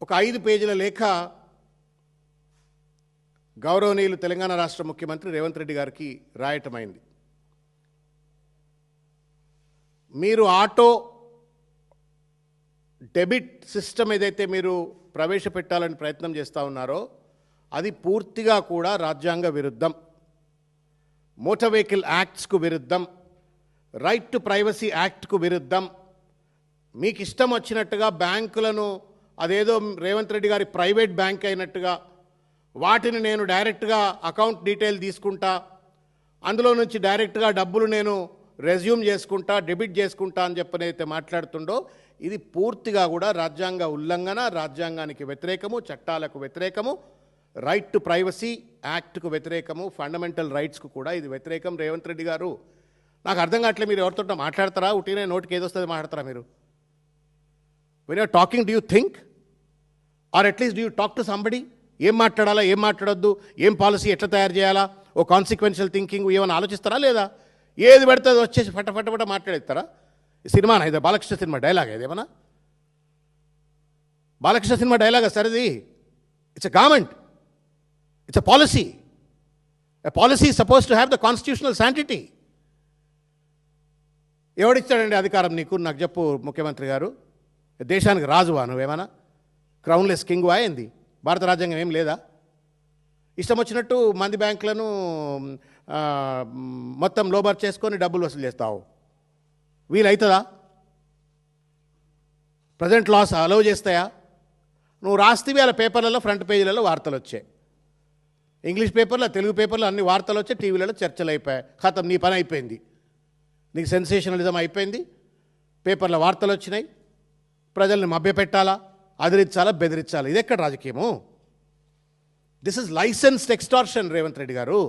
ఒక 5 పేజీల లేఖ గౌరవనీయులు తెలంగాణ రాష్ట్ర ముఖ్యమంత్రి రేవంత్ రెడ్డి గారికి రాయటమైంది. మీరు ఆటో డెబిట్ సిస్టమ్ ఏదైతే మీరు ప్రవేశపెట్టాలని ప్రయత్నం చేస్తూ ఉన్నారో అది పూర్తిగా కూడా రాజ్యాంగ విరుద్ధం, మోటార్ వెహికల్ యాక్ట్స్కు విరుద్ధం, రైట్ టు ప్రైవసీ యాక్ట్కు విరుద్ధం. మీకు ఇష్టం వచ్చినట్టుగా బ్యాంకులను అదేదో రేవంత్ రెడ్డి గారి ప్రైవేట్ బ్యాంక్ అయినట్టుగా వాటిని నేను డైరెక్ట్గా అకౌంట్ డీటెయిల్ తీసుకుంటా, అందులో నుంచి డైరెక్ట్గా డబ్బులు నేను రెజ్యూమ్ చేసుకుంటా, డెబిట్ చేసుకుంటా అని చెప్పనైతే మాట్లాడుతుండో ఇది పూర్తిగా కూడా రాజ్యాంగ ఉల్లంఘన, రాజ్యాంగానికి వ్యతిరేకము, చట్టాలకు వ్యతిరేకము, రైట్ టు ప్రైవసీ యాక్ట్కు వ్యతిరేకము, ఫండమెంటల్ రైట్స్కు కూడా ఇది వ్యతిరేకం. రేవంత్ రెడ్డి గారు, నాకు అర్థం కావట్లేదు, మీరు ఎవరితో మాట్లాడతారా? ఉట్టినే నోటికి ఏదొస్తుంది మాట్లాడతారా మీరు? When you're talking do you think, or at least do you talk to somebody? ఏం మాట్లాడాలా, ఏం మాట్లాడొద్దు, ఏం పాలసీ ఎట్లా తయారు చేయాలా, ఓ కాన్సిక్వెన్షియల్ థింకింగ్ ఏమైనా ఆలోచిస్తారా లేదా? ఏది పెడితే అది వచ్చేసి ఫట మాట్లాడేస్తారా? సినిమానా ఇది? బాలకృష్ణ సినిమా డైలాగ్ ఏదేమన్నా? బాలకృష్ణ సినిమా డైలాగ్ సార్ ఇది? It's a government, it's a policy. A policy is suppose to have the constitutional sanctity. ఎవడిచ్చాడండి అధికారం నీకు? నాకు చెప్పు ముఖ్యమంత్రి గారు. దేశానికి రాజువా నువ్వేమన్నా? క్రౌన్లెస్ కింగ్ అయింది? భారత రాజ్యాంగం ఏం లేదా? ఇష్టం వచ్చినట్టు మంది బ్యాంకులను మొత్తం లోబర్ చేసుకొని డబ్బులు వసూలు చేస్తావు. వీలవుతుందా? ప్రజెంట్ లాస్ అలౌ చేస్తాయా? నువ్వు రాస్తేవి అలా పేపర్లలో ఫ్రంట్ పేజీలలో వార్తలు వచ్చాయి, ఇంగ్లీష్ పేపర్లో, తెలుగు పేపర్లో అన్ని వార్తలు వచ్చాయి, టీవీలలో చర్చలు అయిపోయాయి. ఖతం, నీ పని అయిపోయింది, నీకు సెన్సేషనలిజం అయిపోయింది. పేపర్లో వార్తలు వచ్చినాయి, ప్రజల్ని మభ్యపెట్టాలా, అదిరించాలా, బెదిరించాలా. ఇది ఎక్కడ రాజకీయము? This is licensed extortion Revanth Reddy గారు.